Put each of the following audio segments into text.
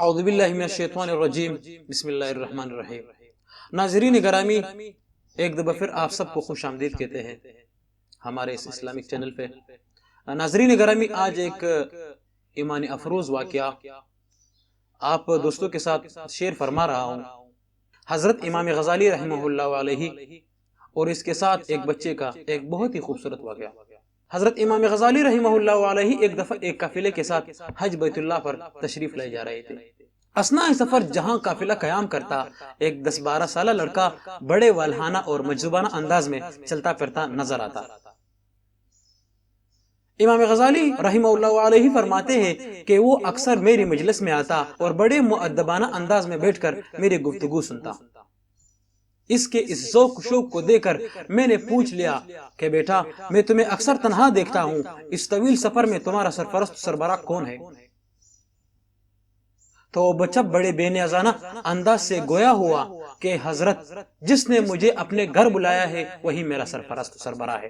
اعوذ باللہ من الشیطان الرجیم، بسم اللہ الرحمن الرحیم۔ ناظرین گرامی، ایک دفعہ پھر آپ سب کو خوش آمدید کہتے ہیں ہمارے اس اسلامک چینل پہ۔ ناظرین گرامی، آج ایک ایمان افروز واقعہ آپ دوستوں کے ساتھ شیئر فرما رہا ہوں۔ حضرت امام غزالی رحمہ اللہ علیہ اور اس کے ساتھ ایک بچے کا ایک بہت ہی خوبصورت واقعہ۔ حضرت امام غزالی رحمہ اللہ علیہ ایک دفعہ ایک قافلے کے ساتھ حج بیت اللہ پر تشریف لے جا رہے تھے۔ اثناء سفر جہاں قافلہ قیام کرتا، ایک 10-12 سالہ لڑکا بڑے والہانہ اور مجذوبانہ انداز میں چلتا پھرتا نظر آتا۔ امام غزالی رحمہ اللہ علیہ فرماتے ہیں کہ وہ اکثر میری مجلس میں آتا اور بڑے مؤدبانہ انداز میں بیٹھ کر میری گفتگو سنتا۔ اس کے اس ذوق شوق کو دیکھ کر میں نے پوچھ لیا کہ بیٹا، میں تمہیں اکثر تنہا دیکھتا ہوں، اس طویل سفر میں تمہارا سرپرست سربراہ کون ہے؟ تو وہ بچہ بڑے بے نیازانہ انداز سے گویا ہوا کہ حضرت، جس نے مجھے اپنے گھر بلایا ہے وہی میرا سرپرست سربراہ ہے،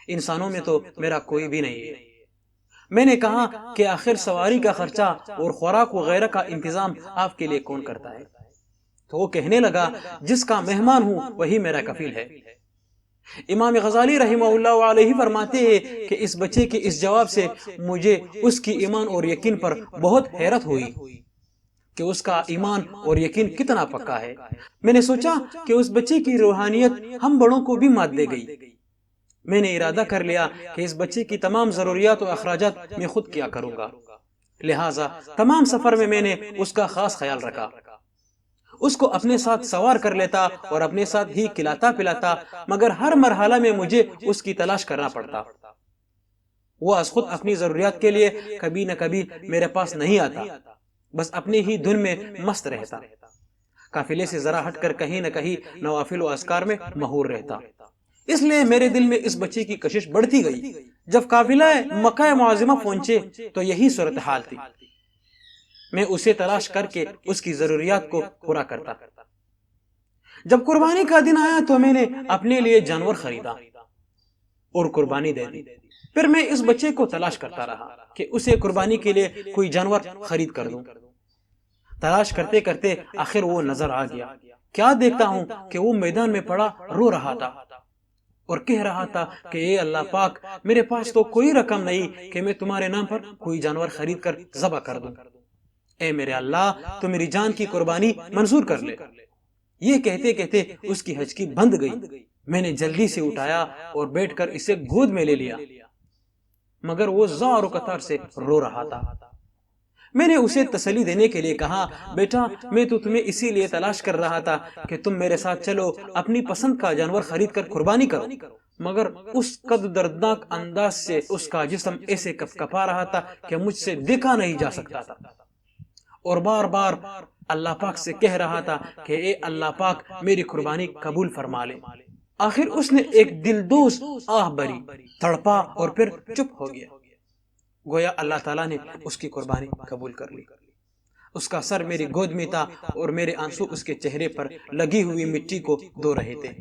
انسانوں میں تو میرا کوئی بھی نہیں ہے۔ میں نے کہا کہ آخر سواری کا خرچہ اور خوراک وغیرہ کا انتظام آپ کے لیے کون کرتا ہے؟ تو وہ کہنے لگا، جس کا مہمان ہوں وہی میرا کفیل ہے۔ امام غزالی رحمہ اللہ علیہ فرماتے ہیں کہ اس بچے کے اس جواب سے مجھے اس کی ایمان اور یقین پر بہت حیرت ہوئی کہ اس کا ایمان اور یقین کتنا پکا ہے۔ میں نے سوچا کہ اس بچے کی روحانیت ہم بڑوں کو بھی مات دے گئی۔ میں نے ارادہ کر لیا کہ اس بچے کی تمام ضروریات و اخراجات میں خود کیا کروں گا، لہٰذا تمام سفر میں نے اس کا خاص خیال رکھا۔ اس کو اپنے ساتھ سوار کر لیتا اور اپنے ساتھ ہی کھلاتا پلاتا، مگر ہر مرحلہ میں مجھے اس کی تلاش کرنا پڑتا۔ وہ از خود اپنی ضروریات کے لیے کبھی نہ کبھی میرے پاس نہیں آتا، بس اپنی ہی دھن میں مست رہتا، قافلے سے ذرا ہٹ کر کہیں نہ کہیں نوافل و اذکار میں مہور رہتا۔ اس لیے میرے دل میں اس بچے کی کشش بڑھتی گئی۔ جب قافلہ مکہ معظمہ پہنچے تو یہی صورتحال تھی۔ میں اسے تلاش کر کے اس کی ضروریات کو پورا کرتا۔ جب قربانی کا دن آیا تو میں نے اپنے لیے جانور خریدا اور قربانی دے دی۔ پھر میں اس بچے کو تلاش کرتا رہا کہ اسے قربانی کے لیے کوئی جانور خرید کر دوں۔ تلاش کرتے کرتے آخر وہ نظر آ گیا۔ کیا دیکھتا ہوں کہ وہ میدان میں پڑا رو رہا تھا اور کہہ رہا تھا کہ اے اللہ پاک، میرے پاس تو کوئی رقم نہیں کہ میں تمہارے نام پر کوئی جانور خرید کر ذبح کر دوں۔ اے میرے اللہ، تو میری جان کی قربانی منظور کر لے۔ یہ کہتے کہتے اس کی ہچکی بند گئی۔ میں نے جلدی سے اٹھایا اور بیٹھ کر اسے گود میں لے لیا، مگر وہ زار و قطار سے رو رہا تھا۔ میں نے اسے تسلی دینے کے لیے کہا، بیٹا، میں تو تمہیں اسی لیے تلاش کر رہا تھا کہ تم میرے ساتھ چلو، اپنی پسند کا جانور خرید کر قربانی کرو۔ مگر اس قد دردناک انداز سے اس کا جسم ایسے کپ کپا رہا تھا کہ مجھ سے دیکھا نہیں جا سکتا تھا، اور بار بار اللہ پاک سے کہہ رہا تھا کہ اے اللہ پاک، میری قربانی قبول فرما لے۔ آخر اس نے ایک دلدوز آہ بری، تڑپا اور پھر چپ ہو گیا، گویا اللہ تعالیٰ نے اس کی قربانی قبول کر لی۔ اس کا سر میری گود میں تھا اور میرے آنسو اس کے چہرے پر لگی ہوئی مٹی کو دھو رہے تھے۔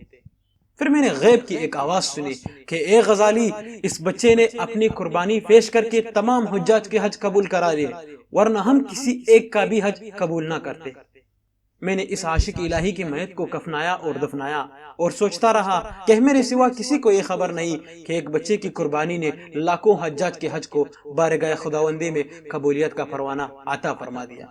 پھر میں نے غیب کی ایک آواز سنی کہ اے غزالی، اس بچے نے اپنی قربانی پیش کر کے تمام حجاج کے حج قبول کرا لیے، ورنہ ہم کسی ایک کا بھی حج قبول نہ کرتے۔ میں نے اس عاشق الہی کی میت کو کفنایا اور دفنایا اور سوچتا رہا کہ میرے سوا کسی کو یہ خبر نہیں کہ ایک بچے کی قربانی نے لاکھوں حجاج کے حج کو بارگاہ خداوندی میں قبولیت کا پروانہ عطا فرما دیا۔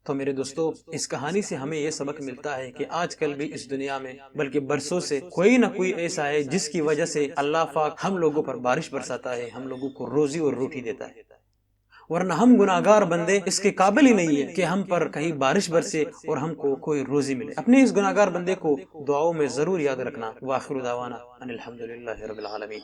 تو میرے دوستو، اس کہانی سے ہمیں یہ سبق ملتا ہے کہ آج کل بھی اس دنیا میں بلکہ برسوں سے کوئی نہ کوئی ایسا ہے جس کی وجہ سے اللہ پاک ہم لوگوں پر بارش برساتا ہے، ہم لوگوں کو روزی اور روٹی دیتا ہے، ورنہ ہم گناہگار بندے اس کے قابل ہی نہیں ہے کہ ہم پر کہیں بارش برسے اور ہم کو کوئی روزی ملے۔ اپنے اس گناہگار بندے کو دعاؤں میں ضرور یاد رکھنا۔ وآخر دعوانا ان الحمدللہ رب العالمین۔